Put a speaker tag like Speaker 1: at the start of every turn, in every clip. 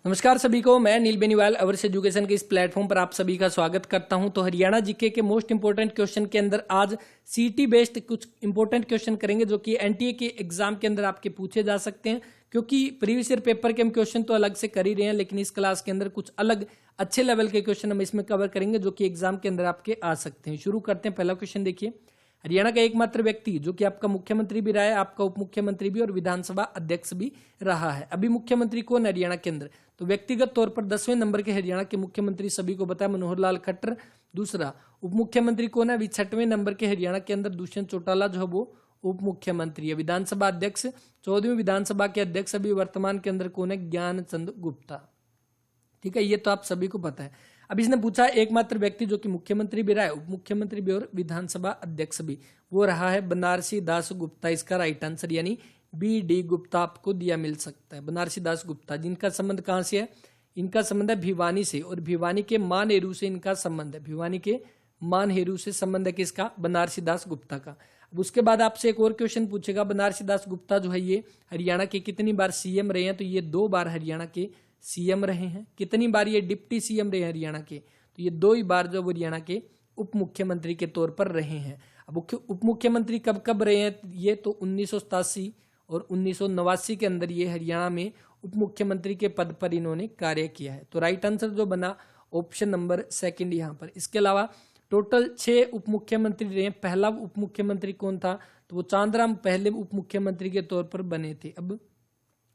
Speaker 1: नमस्कार सभी को, मैं नील बेनीवाल अवर्स एजुकेशन के इस प्लेटफॉर्म पर आप सभी का स्वागत करता हूं। तो हरियाणा जीके के मोस्ट इंपोर्टेंट क्वेश्चन के अंदर आज सीटी बेस्ड कुछ इंपोर्टेंट क्वेश्चन करेंगे जो कि एनटीए के एग्जाम के अंदर आपके पूछे जा सकते हैं। क्योंकि प्रीवियस ईयर पेपर के हम क्वेश्चन तो अलग से कर ही रहे हैं, लेकिन इस क्लास के अंदर कुछ अलग अच्छे लेवल के क्वेश्चन हम इसमें कवर करेंगे जो कि एग्जाम के अंदर आपके आ सकते हैं। शुरू करते हैं। पहला क्वेश्चन देखिए, हरियाणा का एकमात्र व्यक्ति जो कि आपका मुख्यमंत्री भी रहा है, आपका उप मुख्यमंत्री भी और विधानसभा अध्यक्ष भी रहा है। अभी मुख्यमंत्री कौन है हरियाणा के अंदर? तो व्यक्तिगत तौर पर 10वें नंबर के हरियाणा के मुख्यमंत्री सभी को पता है, मनोहर लाल खट्टर। दूसरा उप मुख्यमंत्री कौन है? अभी 6वें नंबर के हरियाणा के अंदर दुष्यंत चौटाला जो है वो उप मुख्यमंत्री है। विधानसभा अध्यक्ष 14वीं विधानसभा के अध्यक्ष अभी वर्तमान के अंदर कौन है? ज्ञानचंद गुप्ता। ठीक है, ये तो आप सभी को पता है। अब इसने पूछा एकमात्र व्यक्ति जो कि मुख्यमंत्री भी रहा है, उप मुख्यमंत्री भी और विधानसभा अध्यक्ष भी, वो रहा है बनारसी दास गुप्ता। इसका राइट आंसर यानी बी डी गुप्ता आपको दिया मिल सकता है। बनारसी दास गुप्ता, जिनका संबंध कहां से है? इनका संबंध है भिवानी से, और भिवानी के मानहेरू से इनका संबंध है। भिवानी के मानहेरू से संबंध है किसका? बनारसी दास गुप्ता का। अब उसके बाद आपसे एक और क्वेश्चन पूछेगा, बनारसी दास गुप्ता जो है ये हरियाणा के कितनी बार सीएम रहे हैं? तो ये 2 बार हरियाणा के सीएम रहे हैं। कितनी बार ये डिप्टी सीएम रहे हैं हरियाणा के? तो ये 2 ही बार जो हरियाणा के उप मुख्यमंत्री के तौर पर रहे हैं। अब उप मुख्यमंत्री कब कब रहे हैं? ये तो 1987 और 1989 के अंदर ये हरियाणा में उप मुख्यमंत्री के पद पर इन्होंने कार्य किया है। तो राइट आंसर जो बना ऑप्शन नंबर 2 यहाँ पर। इसके अलावा टोटल 6 उप मुख्यमंत्री रहे हैं। पहला उप मुख्यमंत्री कौन था? तो वो चांदराम पहले उप मुख्यमंत्री के तौर पर बने थे। अब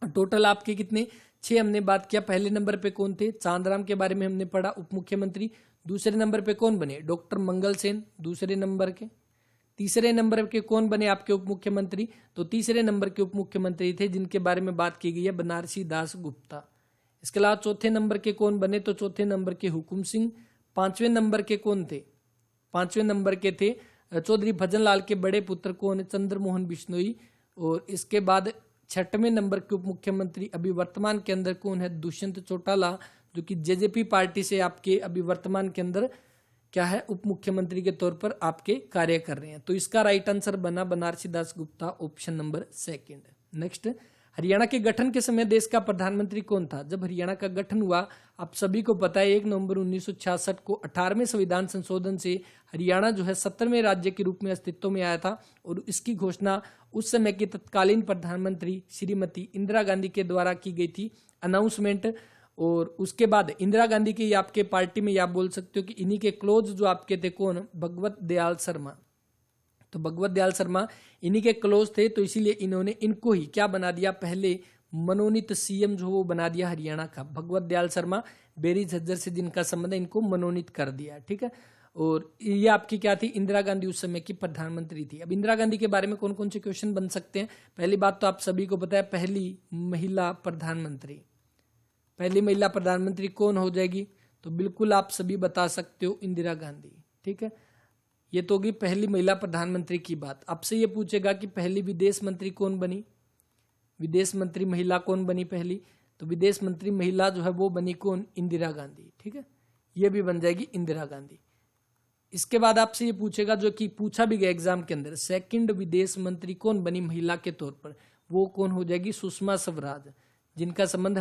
Speaker 1: टोटल आपके कितने? 6 हमने बात किया। पहले नंबर पे कौन थे? चांदराम के बारे में हमने पढ़ा, उप मुख्यमंत्री। दूसरे नंबर पे कौन बने? डॉक्टर मंगल सेन दूसरे नंबर के। तीसरे नंबर के कौन बने आपके उप मुख्यमंत्री? तो तीसरे नंबर के उप मुख्यमंत्री थे जिनके बारे में बात की गई है, बनारसी दास गुप्ता। इसके अलावा चौथे नंबर के कौन बने? तो चौथे नंबर के हुकुम सिंह। 5वें नंबर के कौन थे? 5वें नंबर के थे चौधरी भजनलाल के बड़े पुत्र कौन? चंद्रमोहन बिश्नोई। और इसके बाद 6वें नंबर के उप मुख्यमंत्री अभी वर्तमान के अंदर कौन है? दुष्यंत चौटाला, जो कि जेजेपी पार्टी से आपके अभी वर्तमान के अंदर क्या है? उप मुख्यमंत्री के तौर पर आपके कार्य कर रहे हैं। तो इसका राइट आंसर बना Banarasi Das Gupta, option number 2। Next, Haryana के गठन के समय देश का प्रधानमंत्री कौन था? जब हरियाणा का गठन हुआ, आप सभी को पता है 1 नवंबर 1966 को 18वें संविधान संशोधन से हरियाणा जो है 17वें राज्य के रूप में अस्तित्व में आया था। और इसकी घोषणा उस समय की तत्कालीन प्रधानमंत्री श्रीमती इंदिरा गांधी के द्वारा की गई थी, अनाउंसमेंट। और उसके बाद इंदिरा गांधी की आपके पार्टी में आप बोल सकते हो कि इन्हीं के क्लोज जो आपके थे कौन? भगवत दयाल शर्मा। तो भगवत दयाल शर्मा इन्हीं के क्लोज थे, तो इसीलिए इन्होंने इनको ही क्या बना दिया? पहले मनोनीत सीएम जो वो बना दिया हरियाणा का। भगवत दयाल शर्मा बेरी झज्जर से जिनका संबंध है, इनको मनोनीत कर दिया। ठीक है, और ये आपकी क्या थी? इंदिरा गांधी उस समय की प्रधानमंत्री थी। अब इंदिरा गांधी के बारे में कौन कौन से क्वेश्चन बन सकते हैं? पहली बात तो आप सभी को पता है, पहली महिला प्रधानमंत्री। पहली महिला प्रधानमंत्री कौन हो जाएगी? तो बिल्कुल आप सभी बता सकते हो, इंदिरा गांधी। ठीक है, ये तो होगी पहली महिला प्रधानमंत्री की बात। आपसे ये पूछेगा कि पहली विदेश मंत्री कौन बनी? विदेश मंत्री महिला कौन बनी पहली? तो विदेश मंत्री महिला जो है वो बनी कौन? इंदिरा गांधी। ठीक है, ये भी बन जाएगी इंदिरा गांधी। इसके बाद आपसे ये पूछेगा, जो कि पूछा भी गया एग्जाम के अंदर, 2nd विदेश मंत्री कौन बनी महिला के तौर पर? वो कौन हो जाएगी? सुषमा स्वराज, जिनका संबंध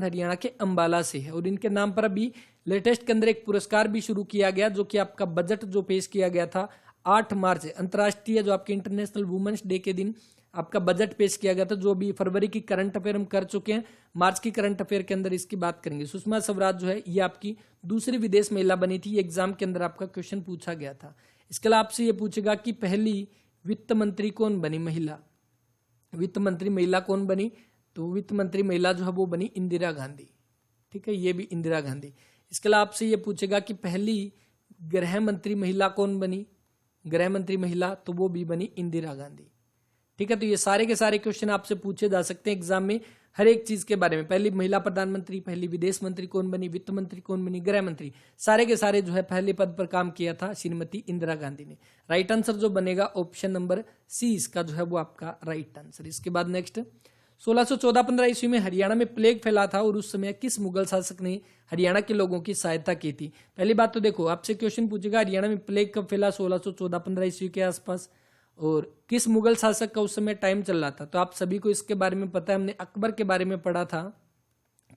Speaker 1: हरियाणा के अंबाला से है। और इनके नाम पर अभी लेटेस्ट के अंदर एक पुरस्कार भी शुरू किया गया, जो कि आपका बजट जो पेश किया गया था 8 मार्च, अंतर्राष्ट्रीय जो आपके इंटरनेशनल वुमेन्स डे के दिन आपका बजट पेश किया गया था। जो अभी फरवरी की करंट अफेयर हम कर चुके हैं, मार्च की करंट अफेयर के अंदर इसकी बात करेंगे। सुषमा स्वराज जो है ये आपकी दूसरी विदेश महिला बनी थी। एग्जाम के अंदर आपका क्वेश्चन पूछा गया था। इसके अलावा आपसे ये पूछेगा कि पहली वित्त मंत्री कौन बनी महिला? वित्त मंत्री महिला कौन बनी? तो वित्त मंत्री महिला जो है वो बनी इंदिरा गांधी। ठीक है, ये भी इंदिरा गांधी। इसके अलावा आपसे ये पूछेगा कि पहली गृह मंत्री महिला कौन बनी? गृह मंत्री महिला, तो वो भी बनी इंदिरा गांधी। ठीक है, तो ये सारे के सारे क्वेश्चन आपसे पूछे जा सकते हैं एग्जाम में, हर एक चीज के बारे में। पहली महिला प्रधानमंत्री, पहली विदेश मंत्री कौन बनी, वित्त मंत्री कौन बनी, गृह मंत्री, सारे के सारे जो है पहले पद पर काम किया था श्रीमती इंदिरा गांधी ने। राइट आंसर जो बनेगा ऑप्शन नंबर सी, इसका जो है वो आपका राइट आंसर। इसके बाद नेक्स्ट, 1614-15 ईस्वी में हरियाणा में प्लेग फैला था और उस समय किस मुगल शासक ने हरियाणा के लोगों की सहायता की थी? पहली बात तो देखो, आपसे क्वेश्चन पूछेगा हरियाणा में प्लेग कब फैला? 1614-15 ईस्वी के आसपास। और किस मुगल शासक का उस समय टाइम चल रहा था? तो आप सभी को इसके बारे में पता है, हमने अकबर के बारे में पढ़ा था।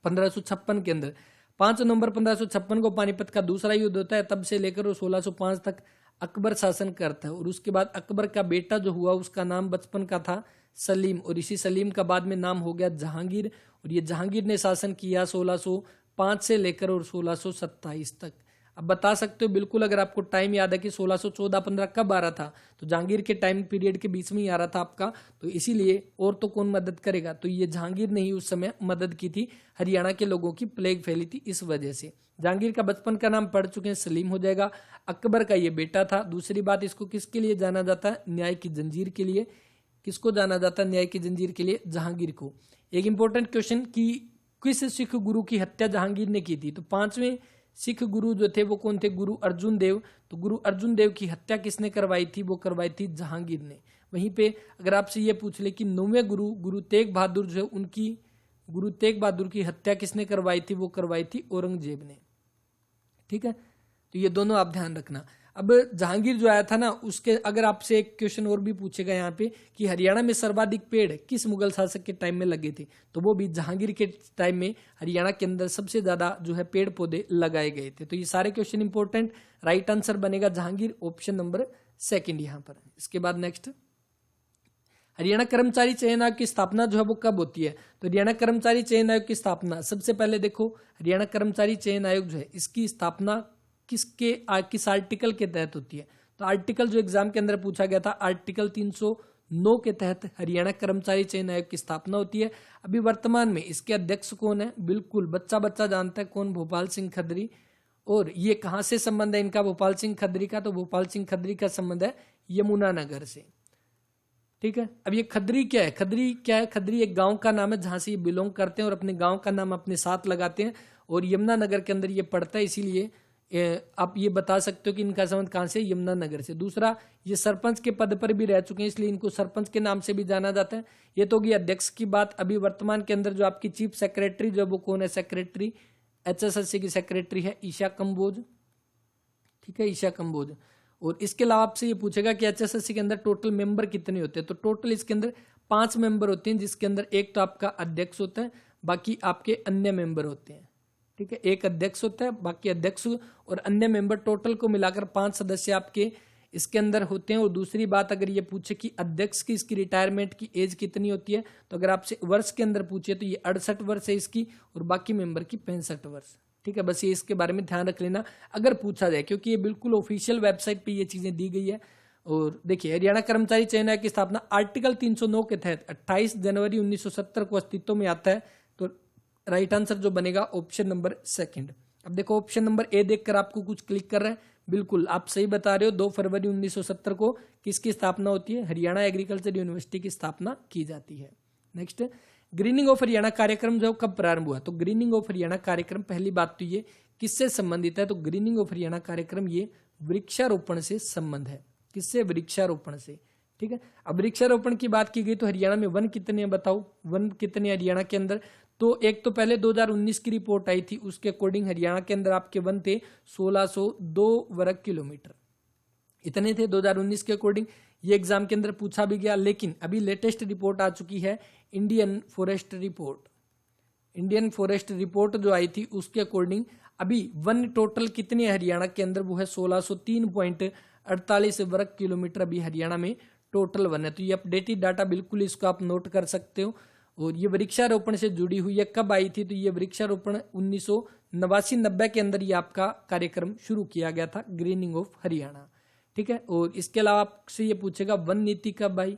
Speaker 1: 1556 के अंदर। 5 नवंबर 1556 को पानीपत का दूसरा युद्ध होता है। तब से लेकर 1605 तक अकबर शासन करता है और उसके बाद अकबर का बेटा जो हुआ उसका नाम बचपन का था सलीम, और इसी सलीम का बाद में नाम हो गया जहांगीर, और ये जहांगीर ने शासन किया 1605 से लेकर और 1627 तक। अब बता सकते हो बिल्कुल, अगर आपको टाइम याद है कि 1614-15 कब आ रहा था, तो जहांगीर के टाइम पीरियड के बीच में ही आ रहा था आपका, तो इसीलिए और तो कौन मदद करेगा, तो ये जहांगीर ने ही उस समय मदद की थी। हरियाणा के लोगों की प्लेग फैली थी इस वजह से। जहांगीर का बचपन का नाम पढ़ चुके हैं, सलीम हो जाएगा। अकबर का ये बेटा था। दूसरी बात, इसको किसके लिए जाना जाता है, न्याय की जंजीर के लिए। किसको जाना जाता है न्याय की जंजीर के लिए, जहांगीर को। एक इंपॉर्टेंट क्वेश्चन कि किस सिख गुरु की हत्या जहांगीर ने की थी, तो 5वें सिख गुरु जो थे वो कौन थे, गुरु अर्जुन देव। तो गुरु अर्जुन देव की हत्या किसने करवाई थी, वो करवाई थी जहांगीर ने। वहीं पे अगर आपसे ये पूछ ले कि 9वें गुरु गुरु तेग बहादुर जो है, उनकी गुरु तेग बहादुर की हत्या किसने करवाई थी, वो करवाई थी औरंगजेब ने। ठीक है, तो ये दोनों आप ध्यान रखना। अब जहांगीर जो आया था ना, उसके अगर आपसे एक क्वेश्चन और भी पूछेगा यहाँ पे कि हरियाणा में सर्वाधिक पेड़ किस मुगल शासक के टाइम में लगे थे, तो वो भी जहांगीर के टाइम में हरियाणा के अंदर सबसे ज्यादा जो है पेड़ पौधे लगाए गए थे। तो ये सारे क्वेश्चन इंपॉर्टेंट। राइट आंसर बनेगा जहांगीर, ऑप्शन नंबर 2 यहाँ पर। इसके बाद नेक्स्ट, हरियाणा कर्मचारी चयन आयोग की स्थापना जो है वो कब होती है, तो हरियाणा कर्मचारी चयन आयोग की स्थापना, सबसे पहले देखो हरियाणा कर्मचारी चयन आयोग जो है इसकी स्थापना किस आर्टिकल के तहत होती है, तो आर्टिकल जो एग्जाम के अंदर पूछा गया था, आर्टिकल 309 के तहत हरियाणा कर्मचारी चयन आयोग की स्थापना होती है। अभी वर्तमान में इसके अध्यक्ष कौन है, बिल्कुल बच्चा बच्चा जानता है कौन, भोपाल सिंह खत्री। और ये कहां से संबंध है इनका, भोपाल सिंह खत्री का, तो भोपाल सिंह खत्री का संबंध है यमुनानगर से। ठीक है, अब ये खत्री क्या है, खत्री क्या है, खत्री एक गांव का नाम है जहां से ये बिलोंग करते हैं और अपने गांव का नाम अपने साथ लगाते हैं, और यमुनानगर के अंदर ये पड़ता है, इसीलिए आप ये बता सकते हो कि इनका संबंध कहां से, यमुनानगर से। दूसरा, ये सरपंच के पद पर भी रह चुके हैं, इसलिए इनको सरपंच के नाम से भी जाना जाता है। ये तो होगी अध्यक्ष की बात। अभी वर्तमान के अंदर जो आपकी चीफ सेक्रेटरी जो वो कौन है, सेक्रेटरी HSSC की सेक्रेटरी है ईशा कंबोज। ठीक है, ईशा कंबोज। और इसके अलावा आपसे ये पूछेगा कि HSSC के अंदर टोटल मेंबर कितने होते हैं, तो टोटल इसके अंदर 5 मेंबर होते हैं, जिसके अंदर एक तो आपका अध्यक्ष होता है, बाकी आपके अन्य मेंबर होते हैं। ठीक है, एक अध्यक्ष होता है, बाकी अध्यक्ष और अन्य मेंबर, टोटल को मिलाकर 5 सदस्य आपके इसके अंदर होते हैं। और दूसरी बात, अगर ये पूछे कि अध्यक्ष की इसकी रिटायरमेंट की एज कितनी होती है, तो अगर आपसे वर्ष के अंदर पूछे तो ये 68 वर्ष है इसकी, और बाकी मेंबर की 65 वर्ष। ठीक है, बस ये इसके बारे में ध्यान रख लेना अगर पूछा जाए, क्योंकि ये बिल्कुल ऑफिशियल वेबसाइट पे ये चीजें दी गई है। और देखिए, हरियाणा कर्मचारी चयन आयोग की स्थापना आर्टिकल 309 के तहत 28 जनवरी 1970 को अस्तित्व में आता है। तो राइट आंसर जो बनेगा ऑप्शन नंबर 2। अब देखो ऑप्शन नंबर ए देखकर आपको कुछ क्लिक कर रहा है, बिल्कुल आप सही बता रहे हो। 2 फरवरी 1970 को किसकी स्थापना होती है, हरियाणा एग्रीकल्चर यूनिवर्सिटी की स्थापना की जाती है। नेक्स्ट, ग्रीनिंग ऑफ हरियाणा कार्यक्रम जो कब प्रारंभ हुआ, तो ग्रीनिंग ऑफ हरियाणा कार्यक्रम, पहली बात तो ये किससे संबंधित है, तो ग्रीनिंग ऑफ हरियाणा कार्यक्रम ये वृक्षारोपण से संबंध है। किससे, वृक्षारोपण से। ठीक है, अब वृक्षारोपण की बात की गई तो हरियाणा में वन कितने हैं बताओ, वन कितने हरियाणा के अंदर, तो एक तो पहले 2019 की रिपोर्ट आई थी, उसके अकॉर्डिंग हरियाणा के अंदर आपके वन थे 1602 वर्ग किलोमीटर, इतने थे 2019 के अकॉर्डिंग। ये एग्जाम के अंदर पूछा भी गया, लेकिन अभी लेटेस्ट रिपोर्ट आ चुकी है Indian forest report. Indian forest report जो आई थी उसके अकॉर्डिंग अभी वन टोटल कितने हरियाणा के अंदर, वो है 1603.48 वर्ग किलोमीटर अभी हरियाणा में टोटल वन है। तो ये अपडेटेड डाटा, बिल्कुल इसको आप नोट कर सकते हो। और ये वृक्षारोपण से जुड़ी हुई है, कब आई थी, तो ये वृक्षारोपण 1989-90 के अंदर ये आपका कार्यक्रम शुरू किया गया था, ग्रीनिंग ऑफ हरियाणा। ठीक है, और इसके अलावा आपसे ये पूछेगा वन नीति कब आई,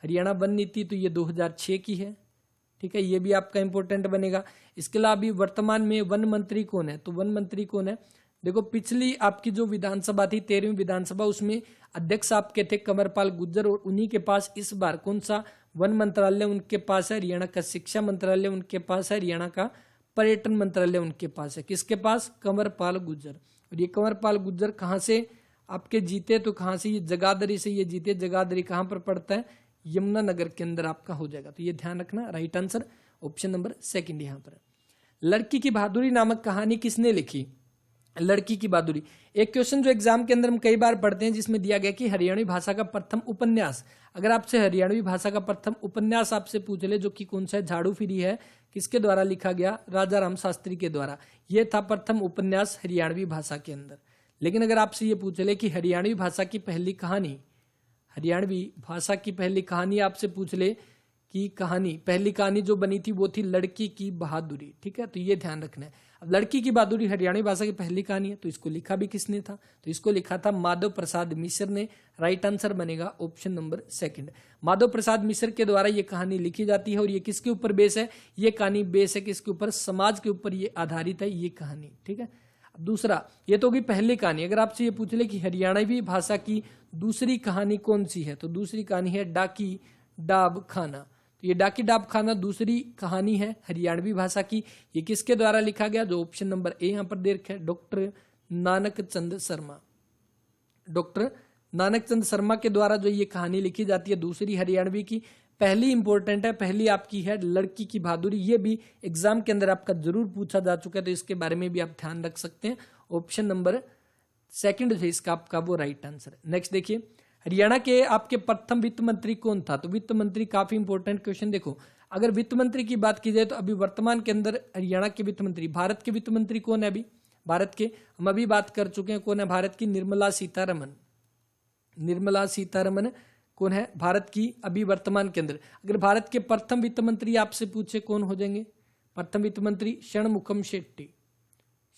Speaker 1: हरियाणा वन नीति, तो ये 2006 की है। ठीक है, ये भी आपका इंपॉर्टेंट बनेगा। इसके अलावा अभी वर्तमान में वन मंत्री कौन है, तो वन मंत्री कौन है, देखो पिछली आपकी जो विधानसभा थी 13वीं विधानसभा, उसमें अध्यक्ष आपके थे कंवरपाल गुर्जर, और उन्हीं के पास इस बार कौन सा वन मंत्रालय उनके पास है, हरियाणा का शिक्षा मंत्रालय उनके पास है, हरियाणा का पर्यटन मंत्रालय उनके पास है। किसके पास, कंवरपाल गुर्जर। और ये कंवरपाल गुर्जर कहाँ से आपके जीते, तो कहाँ से, ये जगाधरी से ये जीते। जगाधरी कहाँ पर पड़ता है, यमुनानगर के अंदर आपका हो जाएगा, तो ये ध्यान रखना। राइट आंसर ऑप्शन नंबर 2 यहाँ पर। लड़की की बहादुरी नामक कहानी किसने लिखी, लड़की की बहादुरी। एक क्वेश्चन जो एग्जाम के अंदर हम कई बार पढ़ते हैं जिसमें दिया गया कि हरियाणवी भाषा का प्रथम उपन्यास, अगर आपसे हरियाणवी भाषा का प्रथम उपन्यास आपसे पूछ ले जो कि कौन सा है, झाड़ू फिरी है, किसके द्वारा लिखा गया, राजा राम शास्त्री के द्वारा, यह था प्रथम उपन्यास हरियाणवी भाषा के अंदर। लेकिन अगर आपसे ये पूछ ले कि हरियाणवी भाषा की पहली कहानी, हरियाणवी भाषा की पहली कहानी आपसे पूछ ले कि पहली कहानी जो बनी थी वो थी लड़की की बहादुरी, ठीक है, तो ये ध्यान रखना है। अब लड़की की बहादुरी हरियाणवी भाषा की पहली कहानी है, तो इसको लिखा भी किसने था, तो इसको लिखा था माधव प्रसाद मिश्र ने। राइट आंसर बनेगा option number second. Madhav Prasad Mishra के द्वारा ये कहानी लिखी जाती है और ये किसके ऊपर बेस है, ये कहानी बेस है किसके ऊपर, समाज के ऊपर ये आधारित है ये कहानी, ठीक है। अब दूसरा, ये तो होगी पहली कहानी। अगर आपसे ये पूछ ले कि हरियाणवी भाषा की दूसरी कहानी कौन सी है, तो दूसरी कहानी है डाकी डाब खाना। तो ये डाकी डाब खाना दूसरी कहानी है हरियाणवी भाषा की। ये किसके द्वारा लिखा गया, जो ऑप्शन नंबर ए यहाँ पर दे रखा है, डॉक्टर नानक चंद शर्मा। डॉक्टर नानक चंद शर्मा के द्वारा जो ये कहानी लिखी जाती है दूसरी हरियाणवी की। पहली इंपॉर्टेंट है, पहली आपकी है लड़की की बहादुरी। ये भी एग्जाम के अंदर आपका जरूर पूछा जा चुका है, तो इसके बारे में भी आप ध्यान रख सकते हैं। ऑप्शन नंबर सेकंड जो इसका आपका वो राइट आंसर है। नेक्स्ट देखिए, हरियाणा के आपके प्रथम वित्त मंत्री कौन था, तो वित्त मंत्री काफी इंपॉर्टेंट क्वेश्चन। देखो, अगर वित्त मंत्री की बात की जाए तो अभी वर्तमान के अंदर हरियाणा के वित्त मंत्री, भारत के वित्त मंत्री कौन है, अभी भारत के हम अभी बात कर चुके हैं, कौन है भारत की, निर्मला सीतारमन। निर्मला सीतारमन कौन है भारत की अभी वर्तमान के अंदर। अगर भारत के प्रथम वित्त मंत्री आपसे पूछे कौन हो जाएंगे, प्रथम वित्त मंत्री षणमुखम शेट्टी।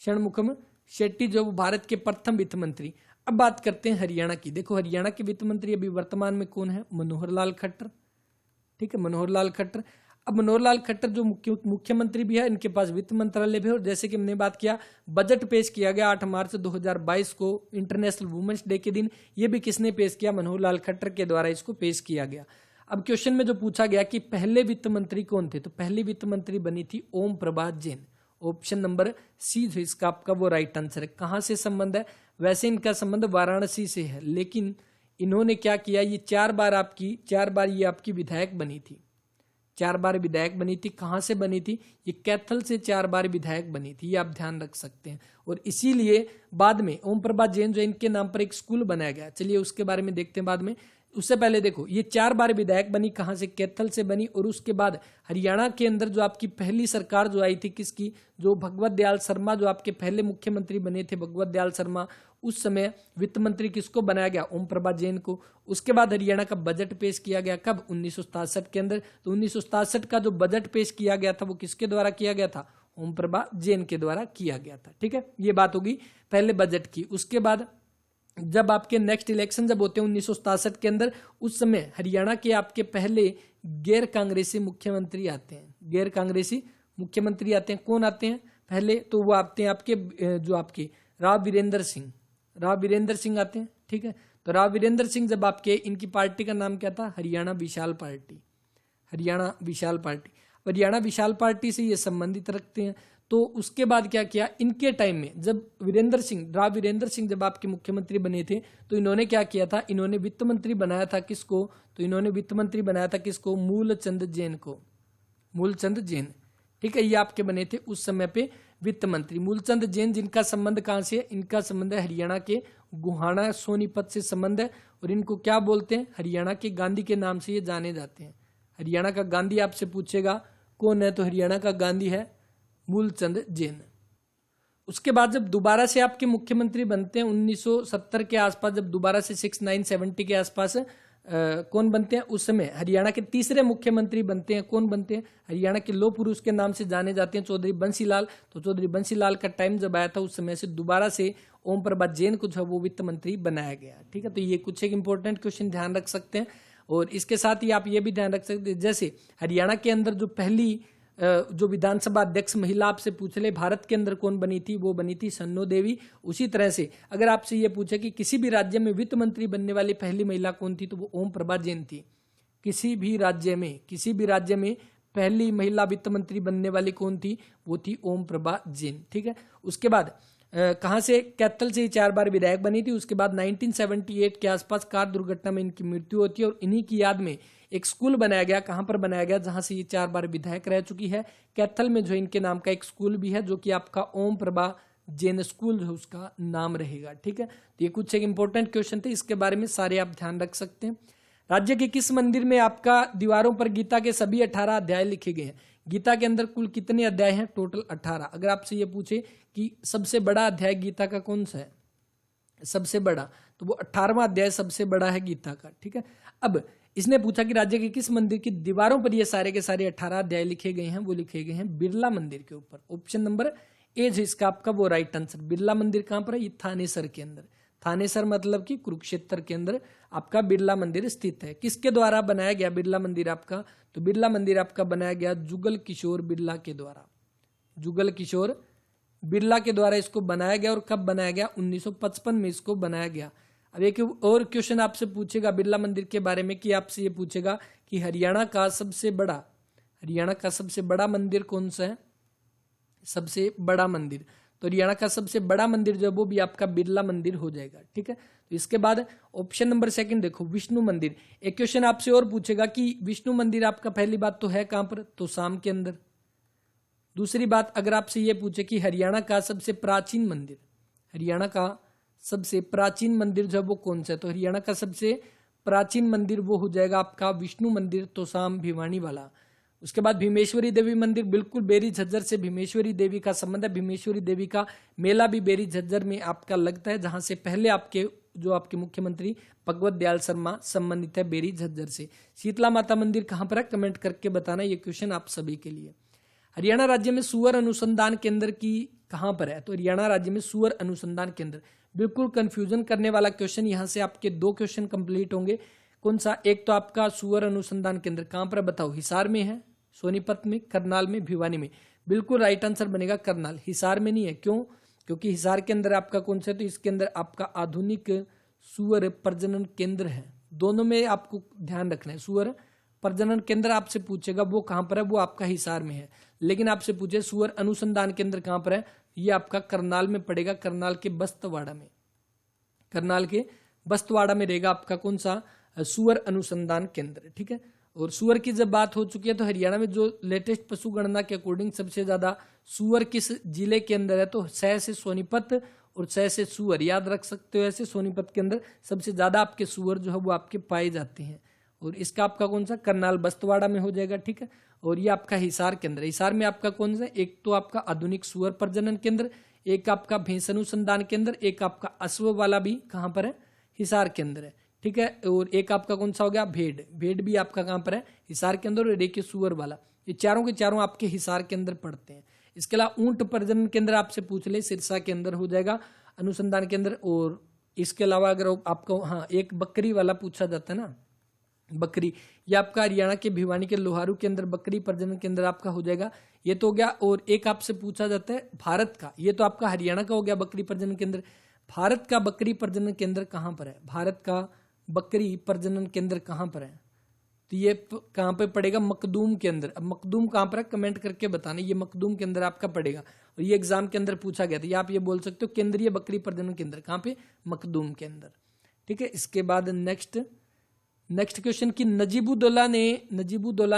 Speaker 1: षणमुखम शेट्टी जो भारत के प्रथम वित्त मंत्री। अब बात करते हैं हरियाणा की। देखो, हरियाणा के वित्त मंत्री अभी वर्तमान में कौन है, मनोहर लाल खट्टर, ठीक है, मनोहर लाल खट्टर। अब मनोहर लाल खट्टर जो मुख्यमंत्री भी है, इनके पास वित्त मंत्रालय भी है। और जैसे कि हमने बात किया, बजट पेश किया गया 8 मार्च 2022 को, इंटरनेशनल वुमेन्स डे के दिन। ये भी किसने पेश किया, मनोहर लाल खट्टर के द्वारा इसको पेश किया गया। अब क्वेश्चन में जो पूछा गया कि पहले वित्त मंत्री कौन थे, तो पहली वित्त मंत्री बनी थी Om Prabha Jain. Option number C जो इसका आपका वो राइट आंसर है। कहां से संबंध है, वैसे इनका संबंध वाराणसी से है, लेकिन इन्होंने क्या किया, ये 4 बार ये आपकी विधायक बनी थी, 4 बार विधायक बनी थी। कहां से बनी थी, ये कैथल से 4 बार विधायक बनी थी, ये आप ध्यान रख सकते हैं। और इसीलिए बाद में ओम प्रभा जैन जो इनके नाम पर एक स्कूल बनाया गया, चलिए उसके बारे में देखते हैं बाद में। उससे पहले देखो, ये 4 बार विधायक बनी, कहां से, कैथल से बनी। और उसके बाद हरियाणा के अंदर जो आपकी पहली सरकार जो आई थी किसकी, जो भगवत दयाल शर्मा जो आपके पहले मुख्यमंत्री बने थे, भगवत दयाल शर्मा, उस समय वित्त मंत्री किसको बनाया गया, ओम प्रभा जैन को। उसके बाद हरियाणा का बजट पेश किया गया, कब, 1967 के अंदर। तो 1967 का जो बजट पेश किया गया था वो किसके द्वारा किया गया था, ओम प्रभा जैन के द्वारा किया गया था, ठीक है। ये बात होगी पहले बजट की। उसके बाद जब आपके नेक्स्ट इलेक्शन जब होते हैं 1967 के अंदर, उस समय हरियाणा के आपके पहले गैर कांग्रेसी मुख्यमंत्री आते हैं, गैर कांग्रेसी मुख्यमंत्री आते हैं। कौन आते हैं पहले, तो वो आते हैं आपके जो आपके राव वीरेंद्र सिंह आते हैं, ठीक है। तो राव वीरेंद्र सिंह जब आपके, इनकी पार्टी का नाम क्या था, हरियाणा विशाल पार्टी, हरियाणा विशाल पार्टी। हरियाणा विशाल पार्टी से ये संबंधित रखते हैं। तो उसके बाद क्या किया, इनके टाइम में जब राव वीरेंद्र सिंह जब आपके मुख्यमंत्री बने थे, तो इन्होंने क्या किया था, इन्होंने वित्त मंत्री बनाया था किसको, तो इन्होंने वित्त मंत्री बनाया था किसको, मूलचंद जैन को, मूलचंद जैन, ठीक है। ये आपके बने थे उस समय पे वित्त मंत्री मूलचंद जैन, जिनका संबंध कहां से है, इनका संबंध है हरियाणा के गुहाना सोनीपत से संबंध है। और इनको क्या बोलते हैं, हरियाणा के गांधी के नाम से ये जाने जाते हैं। हरियाणा का गांधी आपसे पूछेगा कौन है, तो हरियाणा का गांधी है मूलचंद जैन। उसके बाद जब दोबारा से आपके मुख्यमंत्री बनते हैं 1970 के आसपास, जब दोबारा से 6970 के आसपास कौन बनते हैं, उस समय हरियाणा के तीसरे मुख्यमंत्री बनते हैं। कौन बनते हैं, हरियाणा के लौह पुरुष के नाम से जाने जाते हैं, चौधरी बंसीलाल। तो चौधरी बंसीलाल का टाइम जब आया था, उस समय से दोबारा से ओम प्रभा जैन को जो वो वित्त मंत्री बनाया गया, ठीक है। तो ये कुछ एक इंपॉर्टेंट क्वेश्चन ध्यान रख सकते हैं। और इसके साथ ही आप ये भी ध्यान रख सकते हैं, जैसे हरियाणा के अंदर जो पहली जो विधानसभा अध्यक्ष महिला आपसे पूछ ले, भारत के अंदर कौन बनी थी, वो बनी थी सन्नो देवी। उसी तरह से अगर आपसे ये पूछे कि किसी भी राज्य में वित्त मंत्री बनने वाली पहली महिला कौन थी, तो वो ओम प्रभा जैन थी। किसी भी राज्य में पहली महिला वित्त मंत्री बनने वाली कौन थी, वो थी ओम प्रभा जैन, ठीक है। उसके बाद कहां से, कैथल से 4 बार विधायक बनी थी। उसके बाद 1978 के आसपास कार दुर्घटना में इनकी मृत्यु होती है। और इन्हीं की याद में एक स्कूल बनाया गया, कहां पर बनाया गया, जहां से ये 4 बार विधायक रह चुकी है, कैथल में जो इनके नाम का एक स्कूल भी है, जो कि आपका ओम प्रभा जैन स्कूल जो उसका नाम रहेगा। ठीक है, तो ये कुछ एक इंपॉर्टेंट क्वेश्चन थे, इसके बारे में सारे आप ध्यान रख सकते हैं। राज्य के किस मंदिर में आपका दीवारों पर गीता के सभी 18 अध्याय लिखे गए हैं? गीता के अंदर कुल कितने अध्याय हैं? टोटल 18। अगर आपसे ये पूछे कि सबसे बड़ा अध्याय गीता का कौन सा है, सबसे बड़ा, तो वो 18वां अध्याय सबसे बड़ा है गीता का। ठीक है, अब इसने पूछा कि राज्य के किस मंदिर की दीवारों पर ये सारे के सारे 18 अध्याय लिखे गए हैं? वो लिखे गए हैं बिरला मंदिर के ऊपर। ऑप्शन नंबर ए जो इसका आपका वो राइट आंसर। बिरला मंदिर कहां पर है? ये थानेसर के अंदर। थानेसर मतलब कि कुरुक्षेत्र के अंदर आपका बिरला मंदिर स्थित है। किसके द्वारा बनाया गया बिरला मंदिर आपका? तो बिरला मंदिर आपका बनाया गया जुगल किशोर बिरला के द्वारा। जुगल किशोर बिरला के द्वारा इसको बनाया गया। और कब बनाया गया? 1955 में इसको बनाया गया। अब एक और क्वेश्चन आपसे पूछेगा बिरला मंदिर के बारे में, कि आपसे ये पूछेगा कि हरियाणा का सबसे बड़ा मंदिर कौन सा है? सबसे बड़ा मंदिर, तो हरियाणा का सबसे बड़ा मंदिर जो है वो भी आपका बिरला मंदिर हो जाएगा। ठीक है, तो इसके बाद ऑप्शन नंबर सेकंड देखो, विष्णु मंदिर। एक क्वेश्चन आपसे और पूछेगा कि विष्णु मंदिर आपका पहली बात तो है कहां पर? तो शाम के अंदर। दूसरी बात अगर आपसे ये पूछे कि हरियाणा का सबसे प्राचीन मंदिर, हरियाणा का सबसे प्राचीन मंदिर जो है वो कौन सा है? तो हरियाणा का सबसे प्राचीन मंदिर वो हो जाएगा आपका विष्णु मंदिर, तोशाम भिवानी वाला। उसके बाद भीमेश्वरी देवी मंदिर, बिल्कुल बेरी झज्जर से भीमेश्वरी देवी का संबंध है। भीमेश्वरी देवी का मेला भी बेरी झज्जर में आपका लगता है, जहां से पहले आपके मुख्यमंत्री भगवत दयाल शर्मा संबंधित है बेरी झज्जर से। शीतला माता मंदिर कहां पर है? कमेंट करके बताना, ये क्वेश्चन आप सभी के लिए। हरियाणा राज्य में सुअर अनुसंधान केंद्र की कहां पर है? तो हरियाणा राज्य में सुअर अनुसंधान केंद्र, बिल्कुल कंफ्यूजन करने वाला क्वेश्चन। यहां से आपके 2 क्वेश्चन कंप्लीट होंगे। कौन सा? एक तो आपका सुअर अनुसंधान केंद्र कहां पर बताओ? हिसार में है, सोनीपत में, करनाल में, भिवानी में। बिल्कुल राइट आंसर बनेगा करनाल, हिसार में नहीं है। क्यों? क्योंकि हिसार के अंदर आपका कौन सा है? तो इसके अंदर आपका आधुनिक सुअर प्रजनन केंद्र है। दोनों में आपको ध्यान रखना है। सुअर प्रजनन केंद्र आपसे पूछेगा वो कहां पर है? वो आपका हिसार में है। लेकिन आपसे पूछे सुअर अनुसंधान केंद्र कहां पर है? ये आपका करनाल में पड़ेगा, करनाल के बस्तवाड़ा में। करनाल के बस्तवाड़ा में रहेगा आपका कौन सा? सुअर अनुसंधान केंद्र। ठीक है, और सुअर की जब बात हो चुकी है तो हरियाणा में जो लेटेस्ट पशु गणना के अकॉर्डिंग सबसे ज्यादा सुअर किस जिले के अंदर है? तो सह से सोनीपत और सह से सुअर, याद रख सकते हो ऐसे। सोनीपत के अंदर सबसे ज्यादा आपके सुअर जो है वो आपके पाए जाते हैं। और इसका आपका कौन सा? करनाल बस्तवाड़ा में हो जाएगा। ठीक है, और ये आपका हिसार केंद्र। हिसार में आपका कौन सा? एक तो आपका आधुनिक सुअर प्रजनन केंद्र, एक आपका भैंस अनुसंधान केंद्र, एक आपका अश्व वाला भी कहां पर है? हिसार के अंदर है। ठीक है, और एक आपका कौन सा हो गया? भेड़ भी आपका कहां पर है? हिसार के अंदर। और एक सुअर वाला, ये चारों के चारों आपके हिसार के अंदर पड़ते हैं। इसके अलावा ऊंट प्रजनन केंद्र आपसे पूछ ले, सिरसा के अंदर हो जाएगा अनुसंधान केंद्र। और इसके अलावा अगर आपको एक बकरी वाला पूछा जाता है ना, बकरी, ये आपका हरियाणा के भिवानी के लोहारू के अंदर बकरी प्रजनन केंद्र आपका हो जाएगा। ये तो हो गया। और एक आपसे पूछा जाता है भारत का, ये तो आपका हरियाणा का हो गया बकरी प्रजनन केंद्र। भारत का बकरी प्रजनन केंद्र कहां पर है? भारत का बकरी प्रजनन केंद्र कहां पर है? तो ये कहां पे पड़ेगा? मखदूम के अंदर। अब मखदूम कहां पर है? कमेंट करके बताना। ये मखदूम के अंदर आपका पड़ेगा, और ये एग्जाम के अंदर पूछा गया था। ये आप ये बोल सकते हो केंद्रीय बकरी प्रजनन केंद्र कहां पे? मखदूम के अंदर। ठीक है, इसके बाद नेक्स्ट क्वेश्चन की नजीबुद्दौला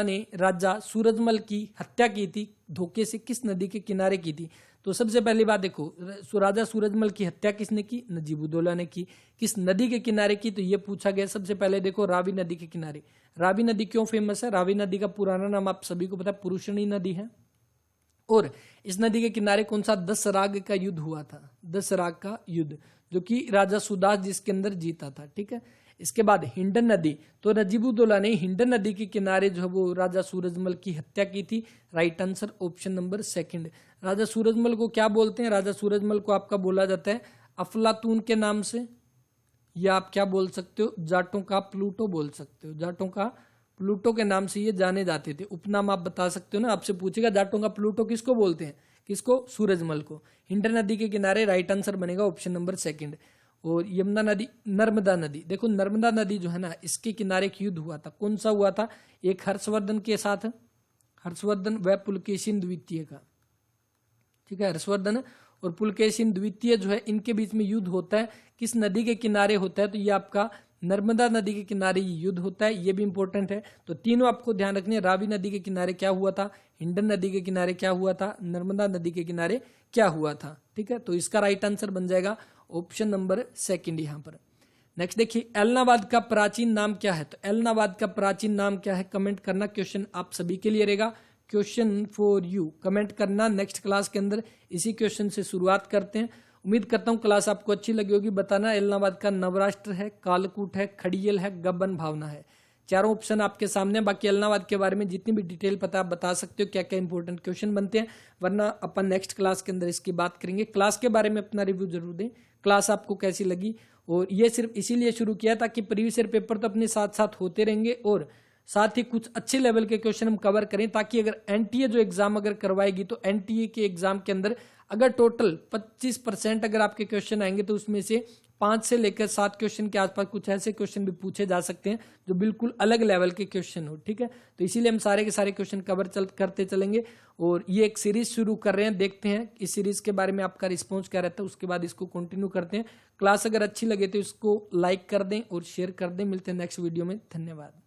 Speaker 1: ने राजा सूरजमल की हत्या की थी धोखे से किस नदी के किनारे की थी? तो सबसे पहली बात देखो, राजा सूरजमल की हत्या किसने की? नजीबुद्दौला ने की। किस नदी के किनारे की? तो ये पूछा गया। सबसे पहले देखो रावी नदी के किनारे। रावी नदी क्यों फेमस है? रावी नदी का पुराना नाम आप सभी को पता है, पुरुषणी नदी है। और इस नदी के किनारे कौन सा? 10 राग का युद्ध हुआ था। 10 राग का युद्ध, जो कि राजा सुदास जिसके अंदर जीता था। ठीक है, इसके बाद हिंडन नदी, तो नजीबुद्दौला ने हिंडन नदी के किनारे जो है वो राजा सूरजमल की हत्या की थी। Right answer option number second. Raja Surajmal को क्या बोलते हैं? राजा सूरजमल को आपका बोला जाता है अफलातून के नाम से, या आप क्या बोल सकते हो? जाटों का प्लूटो बोल सकते हो। जाटों का प्लूटो के नाम से ये जाने जाते थे। उपनाम आप बता सकते हो ना, आपसे पूछेगा जाटों का प्लूटो किसको बोलते हैं? किसको? सूरजमल को। हिंडन नदी के किनारे राइट आंसर बनेगा ऑप्शन नंबर सेकंड। और यमुना नदी, नर्मदा नदी, देखो नर्मदा नदी जो है ना, इसके किनारे एक युद्ध हुआ था। कौन सा हुआ था? एक हर्षवर्धन के साथ, हर्षवर्धन व पुलकेशिन द्वितीय का। ठीक है, हर्षवर्धन और पुलकेशिन द्वितीय जो है इनके बीच में युद्ध होता है। किस नदी के किनारे होता है? तो ये आपका नर्मदा नदी के किनारे ये युद्ध होता है, ये भी इंपॉर्टेंट है। तो तीनों आपको ध्यान रखने, रावी नदी के किनारे क्या हुआ था, हिंडन नदी के किनारे क्या हुआ था, नर्मदा नदी के किनारे क्या हुआ था। ठीक है, तो इसका राइट आंसर बन जाएगा ऑप्शन नंबर सेकंड यहाँ पर। नेक्स्ट देखिए, एलनाबाद का प्राचीन नाम क्या है। तो एलनाबाद का प्राचीन नाम क्या है, कमेंट करना। क्वेश्चन आप सभी के लिए रहेगा, क्वेश्चन फॉर यू, कमेंट करना। नेक्स्ट क्लास के अंदर इसी क्वेश्चन से शुरुआत करते हैं। उम्मीद करता हूं क्लास आपको अच्छी लगी होगी। बताना एलनाबाद का नवराष्ट्र है, कालकूट है, खड़ियल है, गबन भावना है। चारों ऑप्शन आपके सामने। बाकी एलनाबाद के बारे में जितनी भी डिटेल पता आप बता सकते हो, क्या क्या इंपॉर्टेंट क्वेश्चन बनते हैं, वरना अपन नेक्स्ट क्लास के अंदर इसकी बात करेंगे। क्लास के बारे में अपना रिव्यू जरूर दें, क्लास आपको कैसी लगी। और ये सिर्फ इसीलिए शुरू किया ताकि प्रीवियस ईयर पेपर तो अपने साथ साथ होते रहेंगे और साथ ही कुछ अच्छे लेवल के क्वेश्चन हम कवर करें, ताकि अगर एनटीए जो एग्जाम अगर करवाएगी तो एनटीए के एग्जाम के अंदर अगर टोटल 25% अगर आपके क्वेश्चन आएंगे तो उसमें से 5 से लेकर 7 क्वेश्चन के आसपास कुछ ऐसे क्वेश्चन भी पूछे जा सकते हैं जो बिल्कुल अलग लेवल के क्वेश्चन हो। ठीक है, तो इसीलिए हम सारे के सारे क्वेश्चन कवर करते चलेंगे। और ये एक सीरीज शुरू कर रहे हैं, देखते हैं इस सीरीज के बारे में आपका रिस्पॉन्स क्या रहता है, उसके बाद इसको कंटिन्यू करते हैं। क्लास अगर अच्छी लगे तो इसको लाइक कर दें और शेयर कर दें। मिलते हैं नेक्स्ट वीडियो में, धन्यवाद।